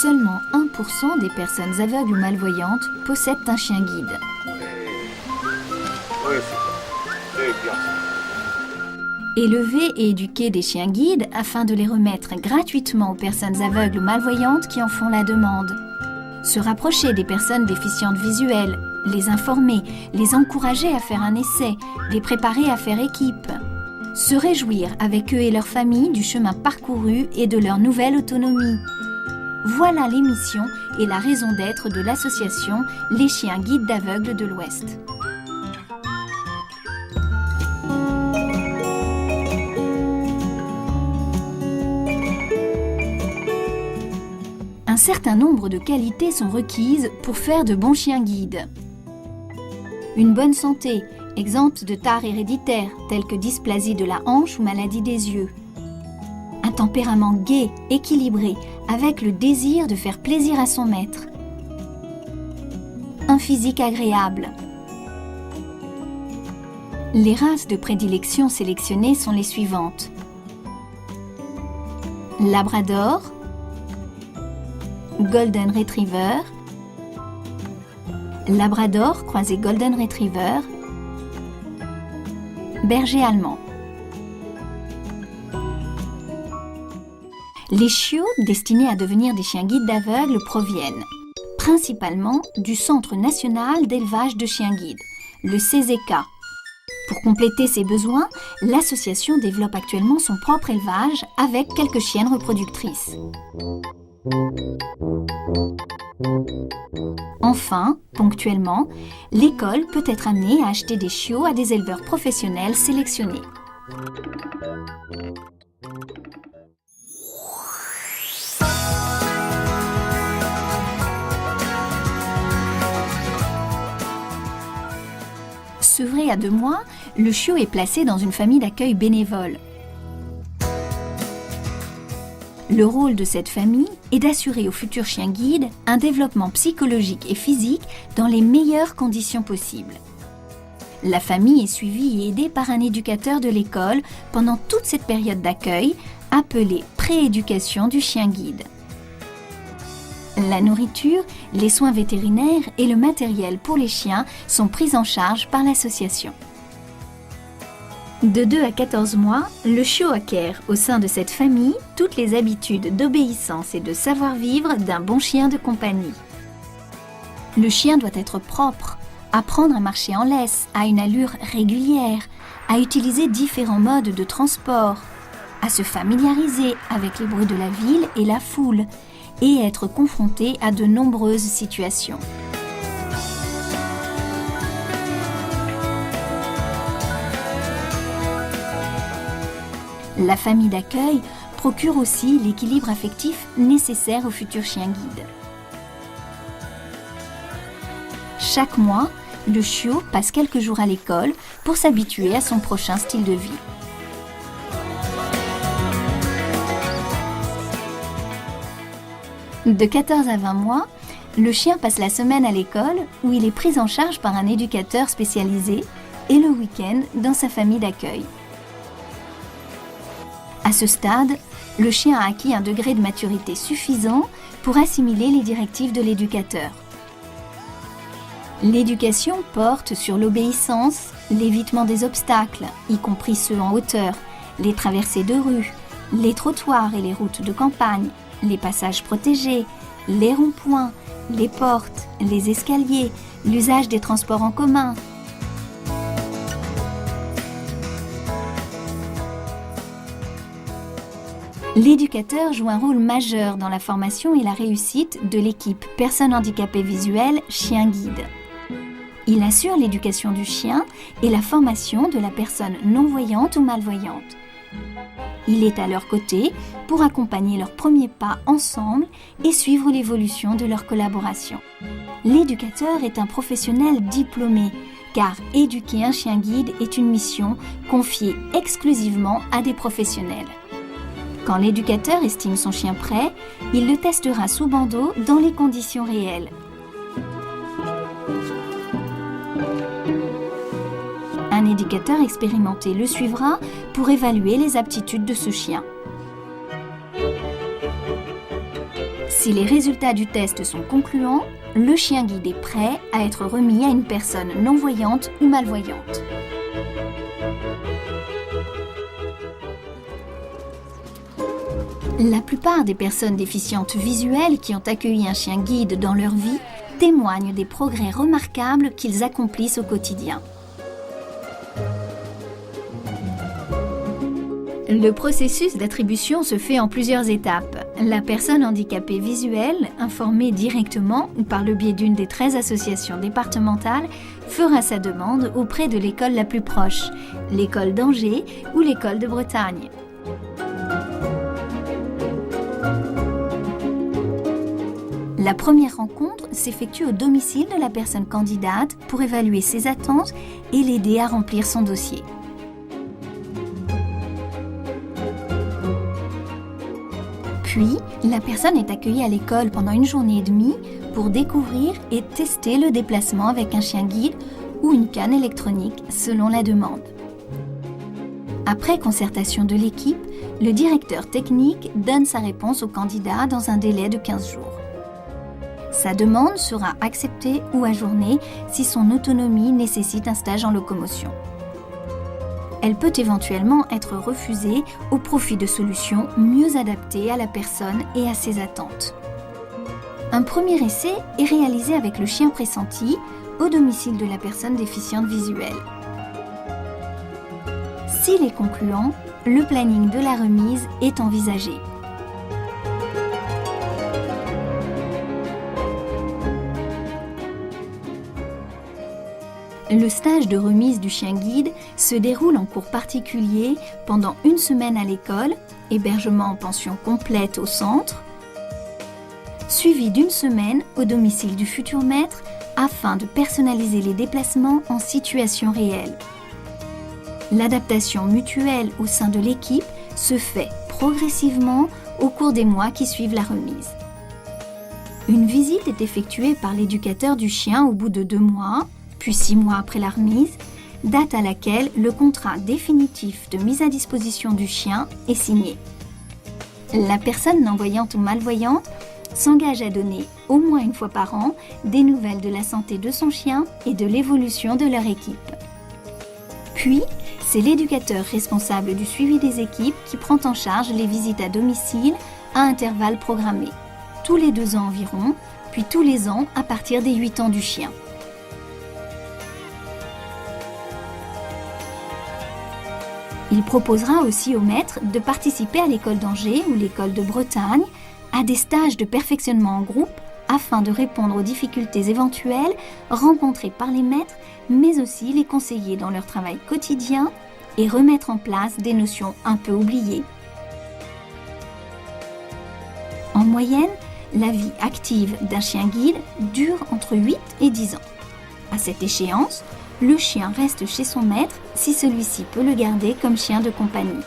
Seulement 1% des personnes aveugles ou malvoyantes possèdent un chien guide. Oui, c'est bien. Élever et éduquer des chiens guides afin de les remettre gratuitement aux personnes aveugles ou malvoyantes qui en font la demande. Se rapprocher des personnes déficientes visuelles, les informer, les encourager à faire un essai, les préparer à faire équipe. Se réjouir avec eux et leurs familles du chemin parcouru et de leur nouvelle autonomie. Voilà les missions et la raison d'être de l'association Les Chiens Guides d'Aveugles de l'Ouest. Un certain nombre de qualités sont requises pour faire de bons chiens guides. Une bonne santé, exempte de tares héréditaires telles que dysplasie de la hanche ou maladie des yeux. Un tempérament gai, équilibré, avec le désir de faire plaisir à son maître. Un physique agréable. Les races de prédilection sélectionnées sont les suivantes. Labrador, Golden Retriever, Labrador croisé Golden Retriever, Berger allemand. Les chiots destinés à devenir des chiens guides d'aveugles proviennent principalement du Centre national d'élevage de chiens guides, le CZK. Pour compléter ses besoins, l'association développe actuellement son propre élevage avec quelques chiennes reproductrices. Enfin, ponctuellement, l'école peut être amenée à acheter des chiots à des éleveurs professionnels sélectionnés. Sevré à 2 mois, le chiot est placé dans une famille d'accueil bénévole. Le rôle de cette famille est d'assurer aux futurs chiens guides un développement psychologique et physique dans les meilleures conditions possibles. La famille est suivie et aidée par un éducateur de l'école pendant toute cette période d'accueil, appelée prééducation du chien guide. La nourriture, les soins vétérinaires et le matériel pour les chiens sont pris en charge par l'association. De 2 à 14 mois, le chiot acquiert au sein de cette famille toutes les habitudes d'obéissance et de savoir-vivre d'un bon chien de compagnie. Le chien doit être propre, apprendre à marcher en laisse, à une allure régulière, à utiliser différents modes de transport, à se familiariser avec les bruits de la ville et la foule, et être confronté à de nombreuses situations. La famille d'accueil procure aussi l'équilibre affectif nécessaire au futur chien guide. Chaque mois, le chiot passe quelques jours à l'école pour s'habituer à son prochain style de vie. De 14 à 20 mois, le chien passe la semaine à l'école où il est pris en charge par un éducateur spécialisé et le week-end dans sa famille d'accueil. À ce stade, le chien a acquis un degré de maturité suffisant pour assimiler les directives de l'éducateur. L'éducation porte sur l'obéissance, l'évitement des obstacles, y compris ceux en hauteur, les traversées de rue, les trottoirs et les routes de campagne, les passages protégés, les ronds-points, les portes, les escaliers, l'usage des transports en commun. L'éducateur joue un rôle majeur dans la formation et la réussite de l'équipe Personnes handicapées visuelles Chien Guide. Il assure l'éducation du chien et la formation de la personne non-voyante ou malvoyante. Il est à leur côté pour accompagner leurs premiers pas ensemble et suivre l'évolution de leur collaboration. L'éducateur est un professionnel diplômé, car éduquer un chien guide est une mission confiée exclusivement à des professionnels. Quand l'éducateur estime son chien prêt, il le testera sous bandeau dans les conditions réelles. éducateur expérimenté le suivra pour évaluer les aptitudes de ce chien. Si les résultats du test sont concluants, le chien guide est prêt à être remis à une personne non-voyante ou malvoyante. La plupart des personnes déficientes visuelles qui ont accueilli un chien guide dans leur vie témoignent des progrès remarquables qu'ils accomplissent au quotidien. Le processus d'attribution se fait en plusieurs étapes. La personne handicapée visuelle, informée directement ou par le biais d'une des 13 associations départementales, fera sa demande auprès de l'école la plus proche, l'école d'Angers ou l'école de Bretagne. La première rencontre s'effectue au domicile de la personne candidate pour évaluer ses attentes et l'aider à remplir son dossier. Puis, la personne est accueillie à l'école pendant une journée et demie pour découvrir et tester le déplacement avec un chien guide ou une canne électronique selon la demande. Après concertation de l'équipe, le directeur technique donne sa réponse au candidat dans un délai de 15 jours. Sa demande sera acceptée ou ajournée si son autonomie nécessite un stage en locomotion. Elle peut éventuellement être refusée au profit de solutions mieux adaptées à la personne et à ses attentes. Un premier essai est réalisé avec le chien pressenti au domicile de la personne déficiente visuelle. S'il est concluant, le planning de la remise est envisagé. Le stage de remise du chien guide se déroule en cours particulier pendant une semaine à l'école, hébergement en pension complète au centre, suivi d'une semaine au domicile du futur maître afin de personnaliser les déplacements en situation réelle. L'adaptation mutuelle au sein de l'équipe se fait progressivement au cours des mois qui suivent la remise. Une visite est effectuée par l'éducateur du chien au bout de 2 mois, puis 6 mois après la remise, date à laquelle le contrat définitif de mise à disposition du chien est signé. La personne non-voyante ou malvoyante s'engage à donner au moins une fois par an des nouvelles de la santé de son chien et de l'évolution de leur équipe. Puis, c'est l'éducateur responsable du suivi des équipes qui prend en charge les visites à domicile à intervalles programmés, tous les 2 ans environ, puis tous les ans à partir des 8 ans du chien. Il proposera aussi au maître de participer à l'école d'Angers ou l'école de Bretagne à des stages de perfectionnement en groupe afin de répondre aux difficultés éventuelles rencontrées par les maîtres, mais aussi les conseiller dans leur travail quotidien et remettre en place des notions un peu oubliées. En moyenne, la vie active d'un chien guide dure entre 8 et 10 ans. À cette échéance, le chien reste chez son maître si celui-ci peut le garder comme chien de compagnie.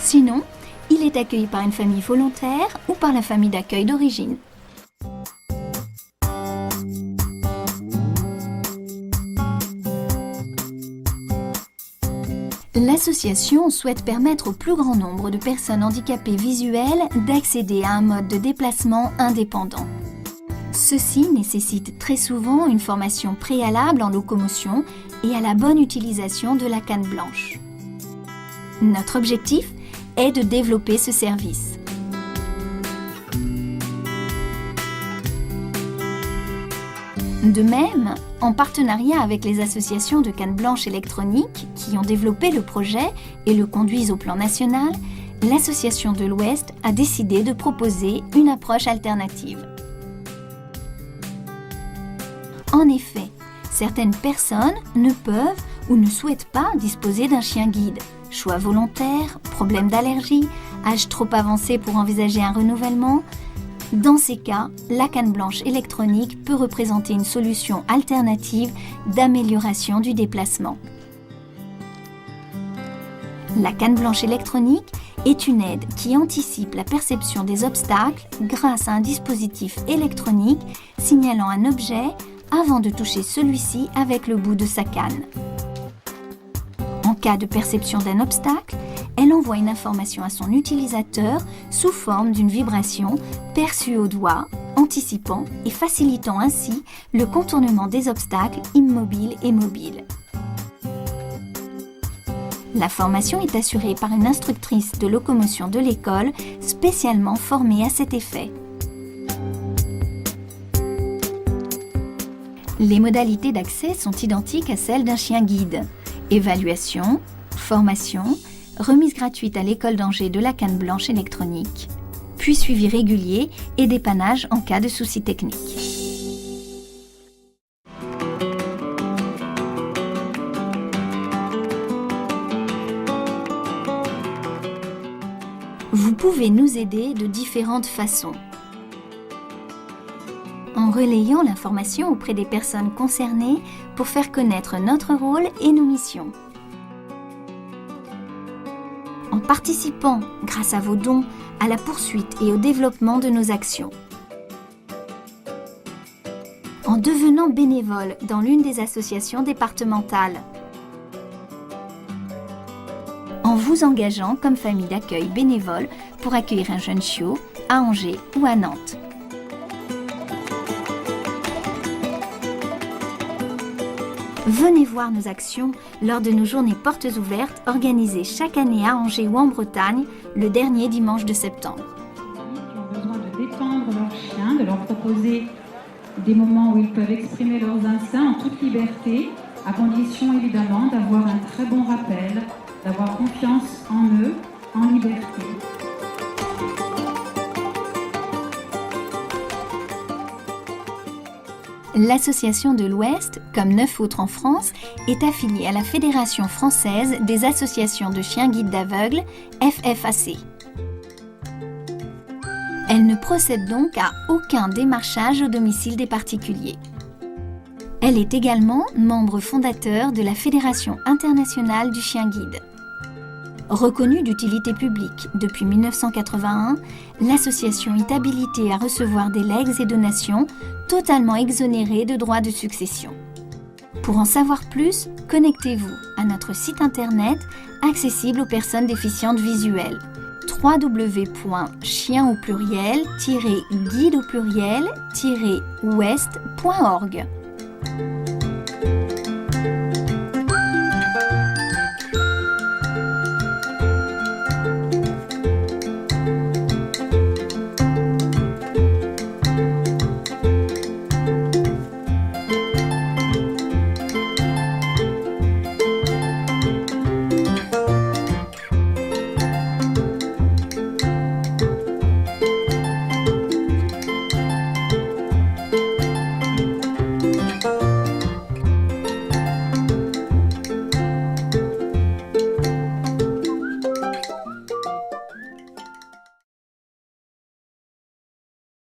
Sinon, il est accueilli par une famille volontaire ou par la famille d'accueil d'origine. L'association souhaite permettre au plus grand nombre de personnes handicapées visuelles d'accéder à un mode de déplacement indépendant. Ceci nécessite très souvent une formation préalable en locomotion et à la bonne utilisation de la canne blanche. Notre objectif est de développer ce service. De même, en partenariat avec les associations de canne blanche électronique qui ont développé le projet et le conduisent au plan national, l'Association de l'Ouest a décidé de proposer une approche alternative. En effet, certaines personnes ne peuvent ou ne souhaitent pas disposer d'un chien guide. Choix volontaire, problème d'allergie, âge trop avancé pour envisager un renouvellement. Dans ces cas, la canne blanche électronique peut représenter une solution alternative d'amélioration du déplacement. La canne blanche électronique est une aide qui anticipe la perception des obstacles grâce à un dispositif électronique signalant un objet avant de toucher celui-ci avec le bout de sa canne. cas de perception d'un obstacle, elle envoie une information à son utilisateur sous forme d'une vibration perçue au doigt, anticipant et facilitant ainsi le contournement des obstacles immobiles et mobiles. La formation est assurée par une instructrice de locomotion de l'école spécialement formée à cet effet. Les modalités d'accès sont identiques à celles d'un chien guide. Évaluation, formation, remise gratuite à l'école d'Angers de la canne blanche électronique, puis suivi régulier et dépannage en cas de soucis techniques. Vous pouvez nous aider de différentes façons. En relayant l'information auprès des personnes concernées pour faire connaître notre rôle et nos missions. En participant, grâce à vos dons, à la poursuite et au développement de nos actions. En devenant bénévole dans l'une des associations départementales. En vous engageant comme famille d'accueil bénévole pour accueillir un jeune chiot à Angers ou à Nantes. Venez voir nos actions lors de nos journées portes ouvertes organisées chaque année à Angers ou en Bretagne, le dernier dimanche de septembre. Qui ont besoin de détendre leur chien, de leur proposer des moments où ils peuvent exprimer leurs instincts en toute liberté, à condition évidemment d'avoir un très bon rappel, d'avoir confiance en eux, en liberté. L'Association de l'Ouest, comme 9 autres en France, est affiliée à la Fédération française des associations de chiens guides d'aveugles, FFAC. Elle ne procède donc à aucun démarchage au domicile des particuliers. Elle est également membre fondateur de la Fédération internationale du chien guide. Reconnue d'utilité publique depuis 1981, l'association est habilitée à recevoir des legs et donations totalement exonérés de droits de succession. Pour en savoir plus, connectez-vous à notre site internet accessible aux personnes déficientes visuelles www.chien-guide-ouest.org.